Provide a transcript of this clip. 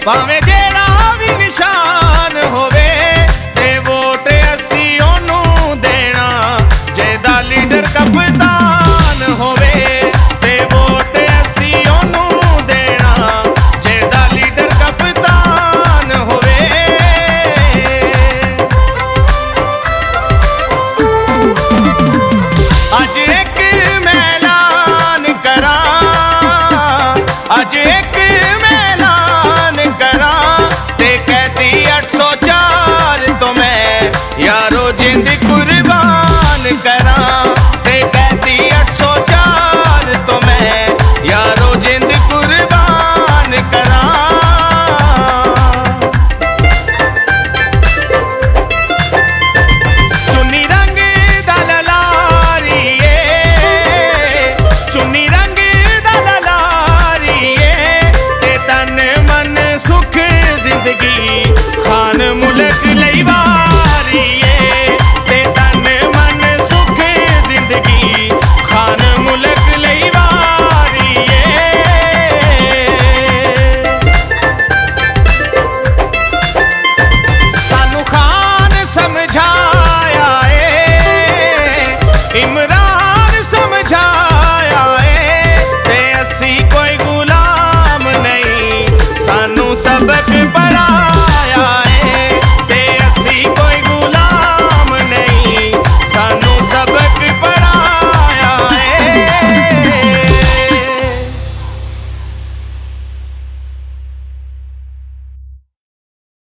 ਭਾਵੇਂ ਜਿਹੜਾ ਵੀ ਨਿਸ਼ਾਨ ਹੋਵੇ ਤੇ ਵੋਟ ਅਸੀਂ ਉਹਨੂੰ ਦੇਣਾ, ਜਿਹਦਾ ਲੀਡਰ ਕਪਤਾਨ ਹੋਵੇ ਤੇ ਵੋਟ ਅਸੀਂ ਉਹਨੂੰ ਦੇਣਾ, ਜਿਹਦਾ ਲੀਡਰ ਕਪਤਾਨ ਹੋਵੇ। ਅੱਜ ਇੱਕ ਮੈਂ ਐਲਾਨ ਕਰਾਂ, ਅੱਜ ਇੱਕ यारो जिंद कुर्बान करा ते कहती 804 तो मैं यारो जिंद कुर्बान करा। चुन्नी रंग दा ललारिए, चुन्नी रंग दा ललारिए ते तन मन सुख जिंदगी